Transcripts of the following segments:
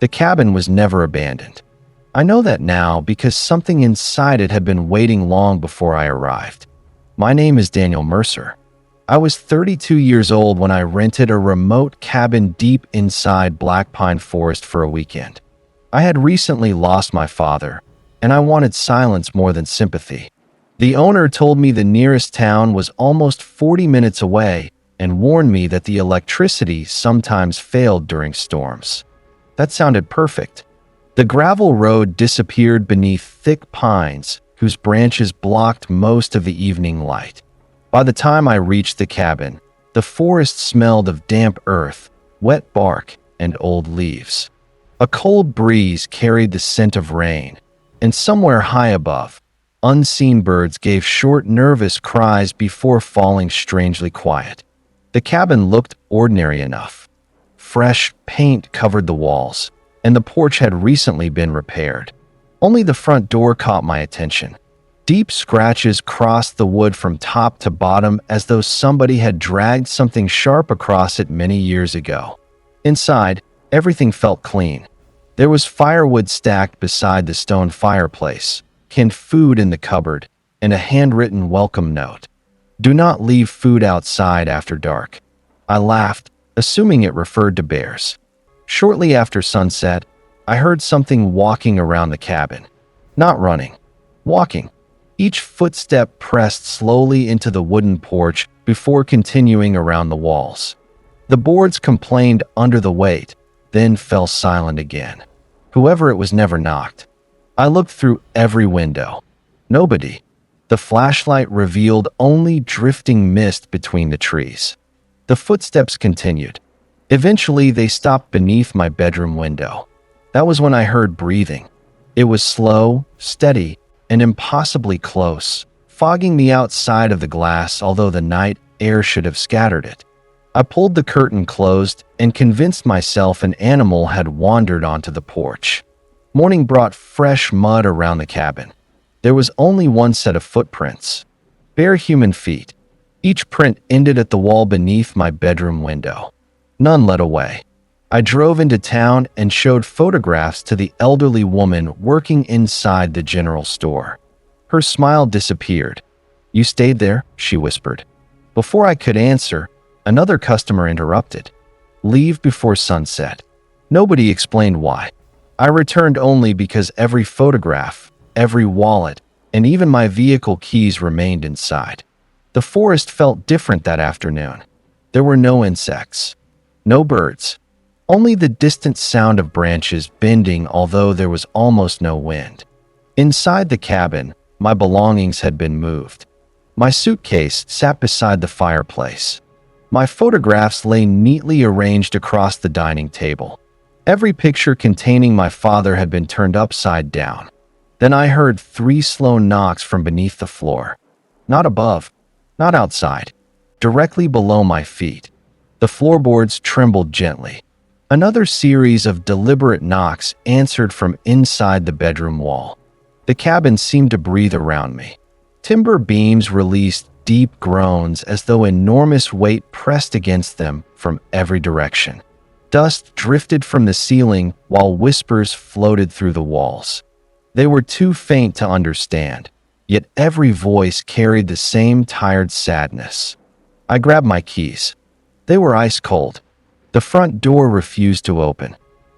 The cabin was never abandoned. I know that now because something inside it had been waiting long before I arrived. My name is Daniel Mercer. I was 32 years old when I rented a remote cabin deep inside Black Pine Forest for a weekend. I had recently lost my father, and I wanted silence more than sympathy. The owner told me the nearest town was almost 40 minutes away and warned me that the electricity sometimes failed during storms. That sounded perfect. The gravel road disappeared beneath thick pines whose branches blocked most of the evening light. By the time I reached the cabin, the forest smelled of damp earth, wet bark, and old leaves. A cold breeze carried the scent of rain, and somewhere high above, unseen birds gave short, nervous cries before falling strangely quiet. The cabin looked ordinary enough. Fresh paint covered the walls, and the porch had recently been repaired. Only the front door caught my attention. Deep scratches crossed the wood from top to bottom as though somebody had dragged something sharp across it many years ago. Inside, everything felt clean. There was firewood stacked beside the stone fireplace, canned food in the cupboard, and a handwritten welcome note. "Do not leave food outside after dark." I laughed, assuming it referred to bears. Shortly after sunset, I heard something walking around the cabin. Not running, walking. Each footstep pressed slowly into the wooden porch before continuing around the walls. The boards complained under the weight, then fell silent again. Whoever it was never knocked. I looked through every window. Nobody. The flashlight revealed only drifting mist between the trees. The footsteps continued. Eventually, they stopped beneath my bedroom window. That was when I heard breathing. It was slow, steady, and impossibly close, fogging the outside of the glass, although the night air should have scattered it. I pulled the curtain closed and convinced myself an animal had wandered onto the porch. Morning brought fresh mud around the cabin. There was only one set of footprints. Bare human feet. Each print ended at the wall beneath my bedroom window. None led away. I drove into town and showed photographs to the elderly woman working inside the general store. Her smile disappeared. "You stayed there?" she whispered. Before I could answer, another customer interrupted. "Leave before sunset." Nobody explained why. I returned only because every photograph, every wallet, and even my vehicle keys remained inside. The forest felt different that afternoon. There were no insects, no birds. Only the distant sound of branches bending, although there was almost no wind. Inside the cabin, my belongings had been moved. My suitcase sat beside the fireplace. My photographs lay neatly arranged across the dining table. Every picture containing my father had been turned upside down. Then I heard 3 slow knocks from beneath the floor. Not above, not outside, directly below my feet. The floorboards trembled gently. Another series of deliberate knocks answered from inside the bedroom wall. The cabin seemed to breathe around me. Timber beams released deep groans as though enormous weight pressed against them from every direction. Dust drifted from the ceiling while whispers floated through the walls. They were too faint to understand, yet every voice carried the same tired sadness. I grabbed my keys. They were ice cold. The front door refused to open.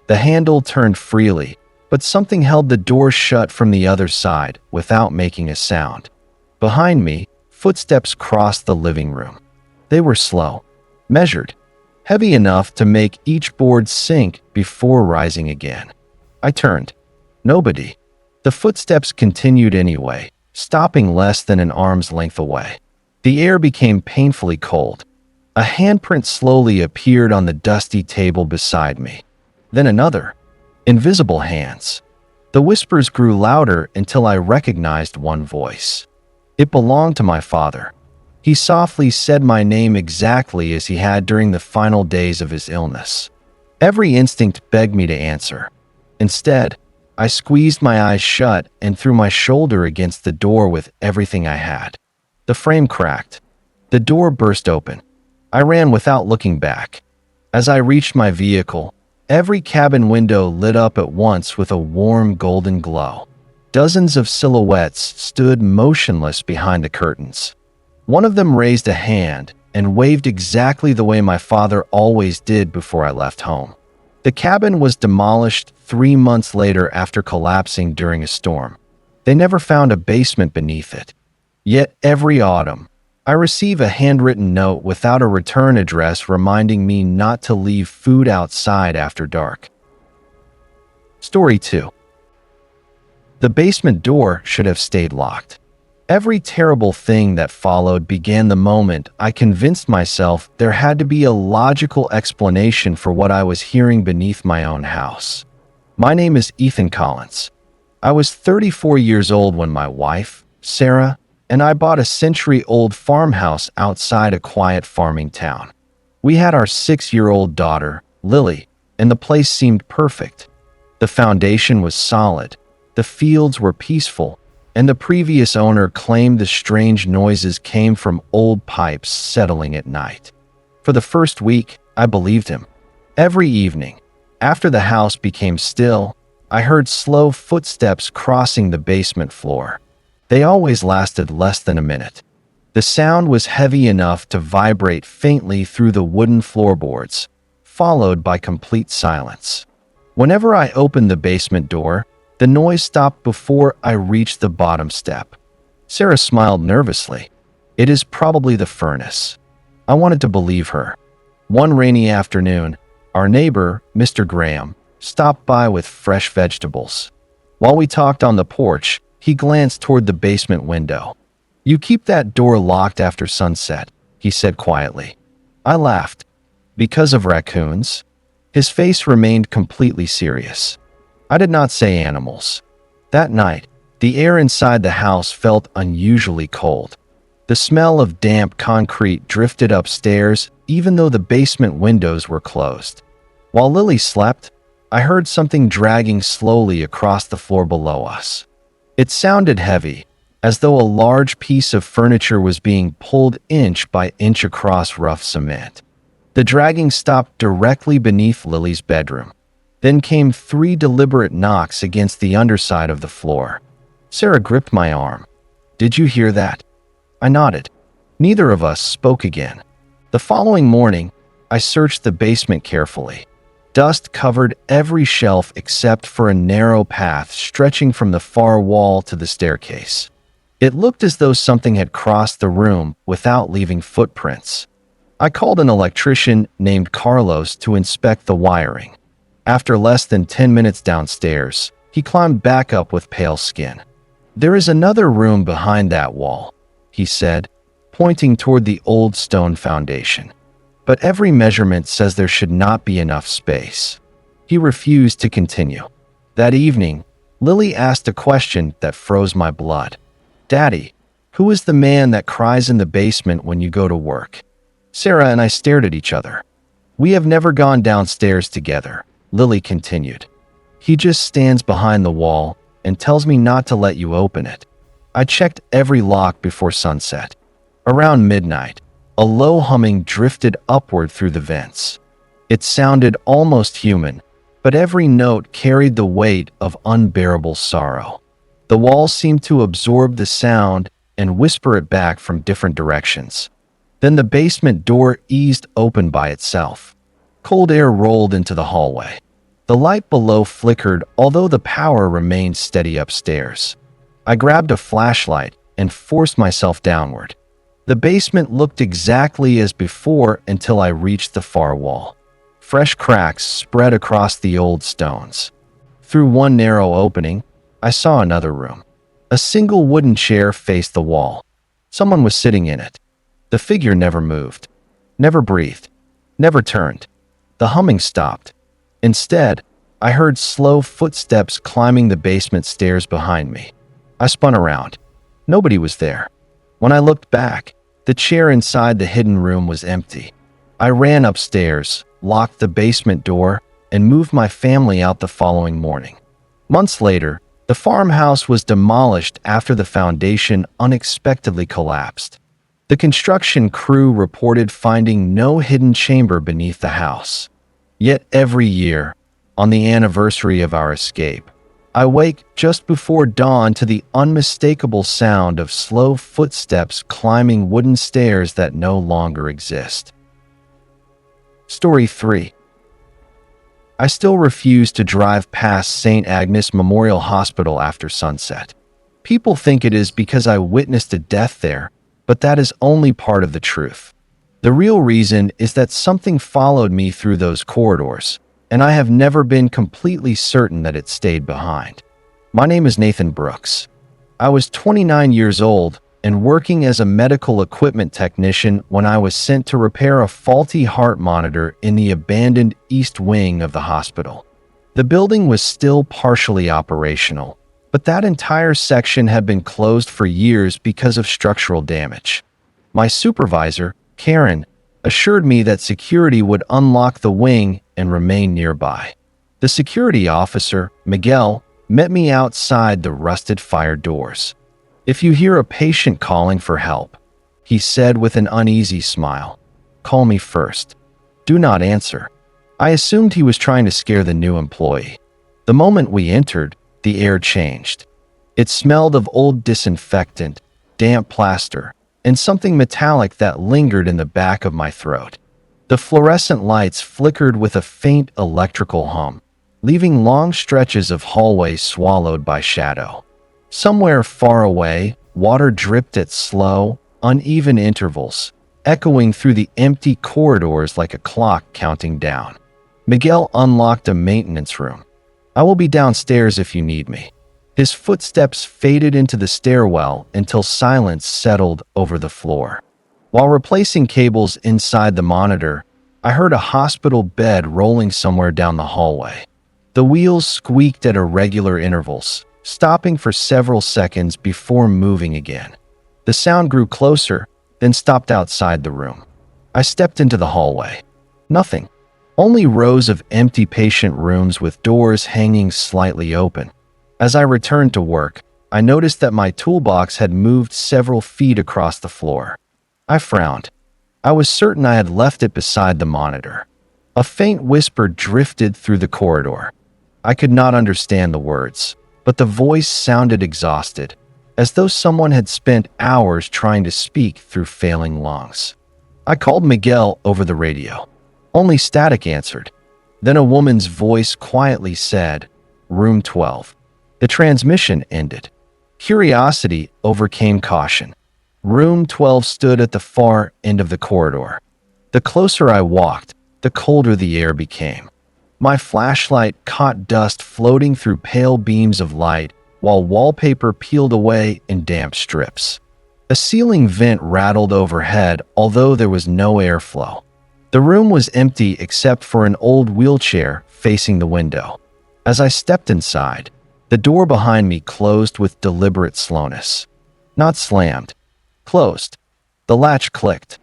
The handle turned freely, but something held the door shut from the other side without making a sound. Behind me, footsteps crossed the living room. They were slow, measured, heavy enough to make each board sink before rising again. I turned. Nobody. The footsteps continued anyway, stopping less than an arm's length away. The air became painfully cold. A handprint slowly appeared on the dusty table beside me. Then another. Invisible hands. The whispers grew louder until I recognized one voice. It belonged to my father. He softly said my name exactly as he had during the final days of his illness. Every instinct begged me to answer. Instead, I squeezed my eyes shut and threw my shoulder against the door with everything I had. The frame cracked. The door burst open. I ran without looking back. As I reached my vehicle, Every cabin window lit up at once with a warm golden glow. Dozens of silhouettes stood motionless behind the curtains. One of them raised a hand and waved exactly the way my father always did before I left home. The cabin was demolished 3 months later after collapsing during a storm. They never found a basement beneath it. Yet every autumn, I receive a handwritten note without a return address reminding me not to leave food outside after dark. Story 2. The basement door should have stayed locked. Every terrible thing that followed began the moment I convinced myself there had to be a logical explanation for what I was hearing beneath my own house. My name is Ethan Collins. I was 34 years old when my wife, Sarah, and I bought a century-old farmhouse outside a quiet farming town. We had our 6-year-old daughter, Lily, and the place seemed perfect. The foundation was solid, the fields were peaceful, and the previous owner claimed the strange noises came from old pipes settling at night. For the first week, I believed him. Every evening, after the house became still, I heard slow footsteps crossing the basement floor. They always lasted less than a minute. The sound was heavy enough to vibrate faintly through the wooden floorboards, followed by complete silence. Whenever I opened the basement door, the noise stopped before I reached the bottom step. Sarah smiled nervously. "It is probably the furnace." I wanted to believe her. One rainy afternoon, our neighbor, Mr. Graham, stopped by with fresh vegetables. While we talked on the porch, he glanced toward the basement window. "You keep that door locked after sunset," he said quietly. I laughed. "Because of raccoons?" His face remained completely serious. I did not say animals. That night, the air inside the house felt unusually cold. The smell of damp concrete drifted upstairs even though the basement windows were closed. While Lily slept, I heard something dragging slowly across the floor below us. It sounded heavy, as though a large piece of furniture was being pulled inch by inch across rough cement. The dragging stopped directly beneath Lily's bedroom. Then came 3 deliberate knocks against the underside of the floor. Sarah gripped my arm. "Did you hear that?" I nodded. Neither of us spoke again. The following morning, I searched the basement carefully. Dust covered every shelf except for a narrow path stretching from the far wall to the staircase. It looked as though something had crossed the room without leaving footprints. I called an electrician named Carlos to inspect the wiring. After less than 10 minutes downstairs, he climbed back up with pale skin. "There is another room behind that wall," he said, pointing toward the old stone foundation. "But every measurement says there should not be enough space." He refused to continue. That evening, Lily asked a question that froze my blood. "Daddy, who is the man that cries in the basement when you go to work?" Sarah and I stared at each other. "We have never gone downstairs together," Lily continued. "He just stands behind the wall and tells me not to let you open it." I checked every lock before sunset. Around midnight, a low humming drifted upward through the vents. It sounded almost human, but every note carried the weight of unbearable sorrow. The walls seemed to absorb the sound and whisper it back from different directions. Then the basement door eased open by itself. Cold air rolled into the hallway. The light below flickered, although the power remained steady upstairs. I grabbed a flashlight and forced myself downward. The basement looked exactly as before until I reached the far wall. Fresh cracks spread across the old stones. Through one narrow opening, I saw another room. A single wooden chair faced the wall. Someone was sitting in it. The figure never moved, never breathed, never turned. The humming stopped. Instead, I heard slow footsteps climbing the basement stairs behind me. I spun around. Nobody was there. When I looked back, the chair inside the hidden room was empty. I ran upstairs, locked the basement door, and moved my family out the following morning. Months later, the farmhouse was demolished after the foundation unexpectedly collapsed. The construction crew reported finding no hidden chamber beneath the house. Yet every year, on the anniversary of our escape. I wake just before dawn to the unmistakable sound of slow footsteps climbing wooden stairs that no longer exist. Story 3. I still refuse to drive past St. Agnes Memorial Hospital after sunset. People think it is because I witnessed a death there, but that is only part of the truth. The real reason is that something followed me through those corridors, and I have never been completely certain that it stayed behind. My name is Nathan Brooks. I was 29 years old and working as a medical equipment technician when I was sent to repair a faulty heart monitor in the abandoned east wing of the hospital. The building was still partially operational, but that entire section had been closed for years because of structural damage. My supervisor, Karen, assured me that security would unlock the wing and remain nearby. The security officer, Miguel, met me outside the rusted fire doors. "If you hear a patient calling for help," he said with an uneasy smile, "call me first. Do not answer." I assumed he was trying to scare the new employee. The moment we entered, the air changed. It smelled of old disinfectant, damp plaster, and something metallic that lingered in the back of my throat. The fluorescent lights flickered with a faint electrical hum, leaving long stretches of hallway swallowed by shadow. Somewhere far away, water dripped at slow, uneven intervals, echoing through the empty corridors like a clock counting down. Miguel unlocked a maintenance room. "I will be downstairs if you need me." His footsteps faded into the stairwell until silence settled over the floor. While replacing cables inside the monitor, I heard a hospital bed rolling somewhere down the hallway. The wheels squeaked at irregular intervals, stopping for several seconds before moving again. The sound grew closer, then stopped outside the room. I stepped into the hallway. Nothing. Only rows of empty patient rooms with doors hanging slightly open. As I returned to work, I noticed that my toolbox had moved several feet across the floor. I frowned. I was certain I had left it beside the monitor. A faint whisper drifted through the corridor. I could not understand the words, but the voice sounded exhausted, as though someone had spent hours trying to speak through failing lungs. I called Miguel over the radio. Only static answered. Then a woman's voice quietly said, "Room 12." The transmission ended. Curiosity overcame caution. Room 12 stood at the far end of the corridor. The closer I walked, the colder the air became. My flashlight caught dust floating through pale beams of light, while wallpaper peeled away in damp strips. A ceiling vent rattled overhead, although there was no airflow. The room was empty except for an old wheelchair facing the window. As I stepped inside, the door behind me closed with deliberate slowness. Not slammed. Closed. The latch clicked.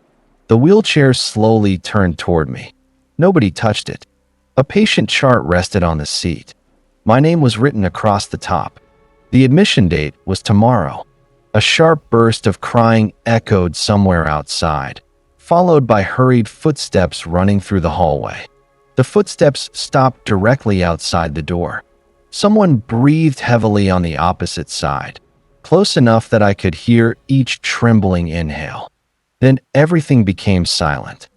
The wheelchair slowly turned toward me. Nobody touched it. A patient chart rested on the seat. My name was written across the top. The admission date was tomorrow. A sharp burst of crying echoed somewhere outside, followed by hurried footsteps running through the hallway. The footsteps stopped directly outside the door. Someone breathed heavily on the opposite side, close enough that I could hear each trembling inhale. Then everything became silent.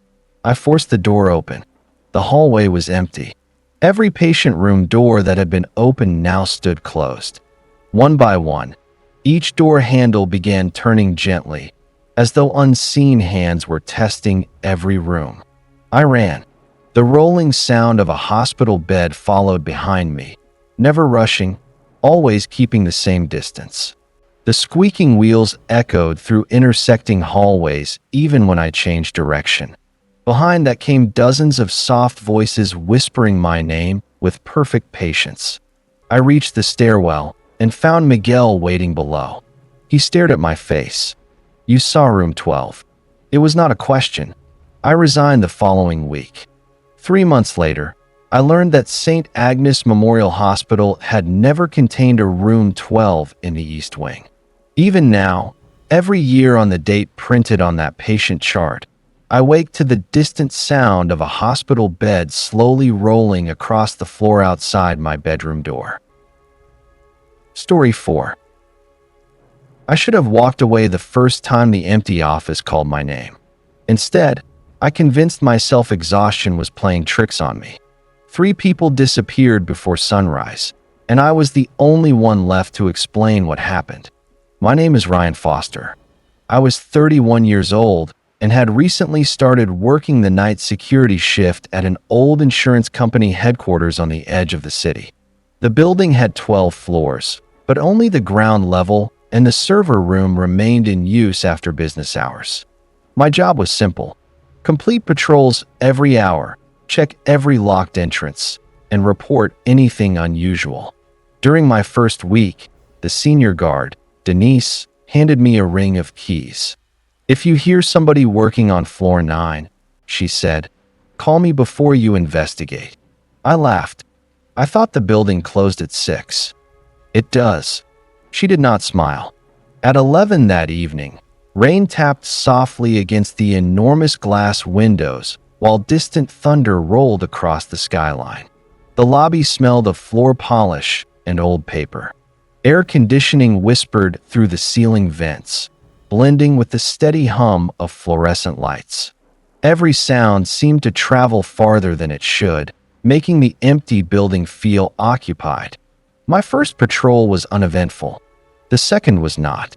I forced the door open. The hallway was empty. Every patient room door that had been opened now stood closed. One by one, each door handle began turning gently, as though unseen hands were testing every room. I ran. The rolling sound of a hospital bed followed behind me, never rushing, always keeping the same distance. The squeaking wheels echoed through intersecting hallways even when I changed direction. Behind that came dozens of soft voices whispering my name with perfect patience. I reached the stairwell and found Miguel waiting below. He stared at my face. "You saw room 12. It was not a question. I resigned the following week. 3 months later, I learned that St. Agnes Memorial Hospital had never contained a room 12 in the East Wing. Even now, every year on the date printed on that patient chart, I wake to the distant sound of a hospital bed slowly rolling across the floor outside my bedroom door. Story 4. I should have walked away the first time the empty office called my name. Instead, I convinced myself exhaustion was playing tricks on me. 3 people disappeared before sunrise, and I was the only one left to explain what happened. My name is Ryan Foster. I was 31 years old and had recently started working the night security shift at an old insurance company headquarters on the edge of the city. The building had 12 floors, but only the ground level and the server room remained in use after business hours. My job was simple: complete patrols every hour, check every locked entrance, and report anything unusual. During my first week, the senior guard, Denise, handed me a ring of keys. "If you hear somebody working on floor 9, she said, "call me before you investigate." I laughed. I thought the building closed at 6. "It does." She did not smile. At 11 that evening, rain tapped softly against the enormous glass windows while distant thunder rolled across the skyline. The lobby smelled of floor polish and old paper. Air conditioning whispered through the ceiling vents, blending with the steady hum of fluorescent lights. Every sound seemed to travel farther than it should, making the empty building feel occupied. My first patrol was uneventful. The second was not.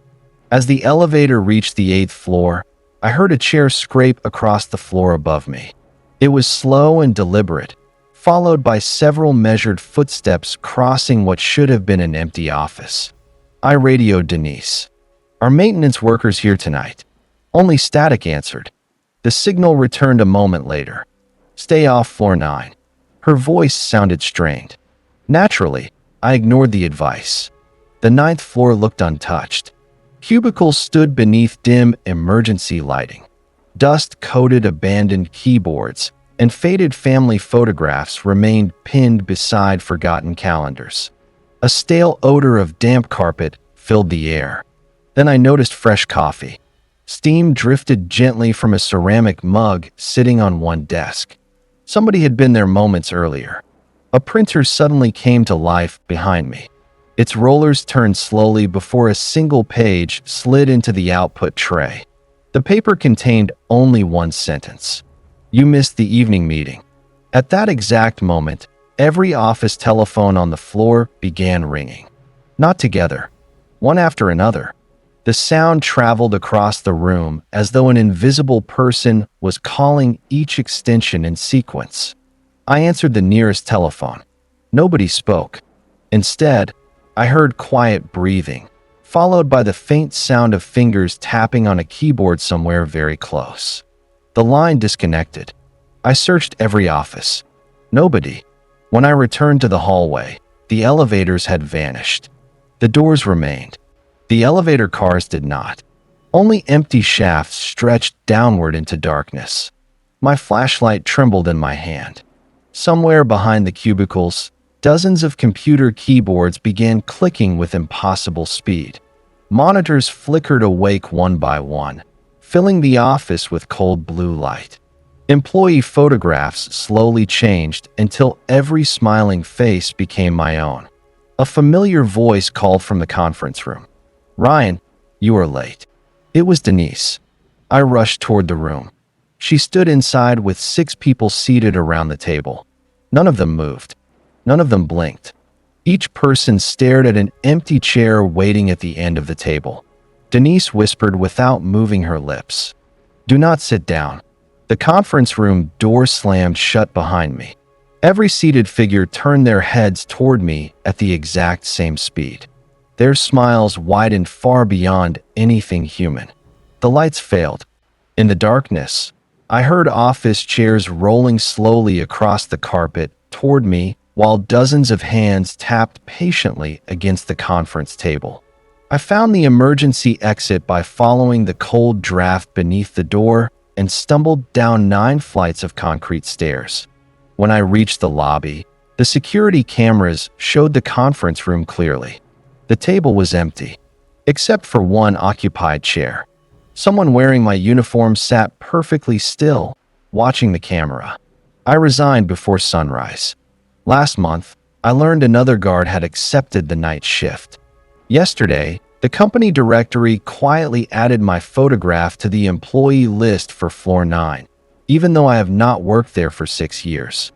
As the elevator reached the 8th floor, I heard a chair scrape across the floor above me. It was slow and deliberate, followed by several measured footsteps crossing what should have been an empty office. I radioed Denise. "Are maintenance workers here tonight?" Only static answered. The signal returned a moment later. "Stay off floor 9. Her voice sounded strained. Naturally, I ignored the advice. The 9th floor looked untouched. Cubicles stood beneath dim emergency lighting. Dust-coated abandoned keyboards and faded family photographs remained pinned beside forgotten calendars. A stale odor of damp carpet filled the air. Then I noticed fresh coffee. Steam drifted gently from a ceramic mug sitting on one desk. Somebody had been there moments earlier. A printer suddenly came to life behind me. Its rollers turned slowly before a single page slid into the output tray. The paper contained only one sentence: "You missed the evening meeting." At that exact moment, every office telephone on the floor began ringing. Not together, one after another. The sound traveled across the room as though an invisible person was calling each extension in sequence. I answered the nearest telephone. Nobody spoke. Instead, I heard quiet breathing, followed by the faint sound of fingers tapping on a keyboard somewhere very close. The line disconnected. I searched every office. Nobody. When I returned to the hallway, the elevators had vanished. The doors remained. The elevator cars did not. Only empty shafts stretched downward into darkness. My flashlight trembled in my hand. Somewhere behind the cubicles, dozens of computer keyboards began clicking with impossible speed. Monitors flickered awake one by one, filling the office with cold blue light. Employee photographs slowly changed until every smiling face became my own. A familiar voice called from the conference room. "Ryan, you are late." It was Denise. I rushed toward the room. She stood inside with 6 people seated around the table. None of them moved. None of them blinked. Each person stared at an empty chair waiting at the end of the table. Denise whispered without moving her lips, "Do not sit down." The conference room door slammed shut behind me. Every seated figure turned their heads toward me at the exact same speed. Their smiles widened far beyond anything human. The lights failed. In the darkness, I heard office chairs rolling slowly across the carpet toward me while dozens of hands tapped patiently against the conference table. I found the emergency exit by following the cold draft beneath the door and stumbled down 9 flights of concrete stairs. When I reached the lobby, the security cameras showed the conference room clearly. The table was empty, except for one occupied chair. Someone wearing my uniform sat perfectly still, watching the camera. I resigned before sunrise. Last month, I learned another guard had accepted the night shift. Yesterday, the company directory quietly added my photograph to the employee list for floor 9, even though I have not worked there for 6 years.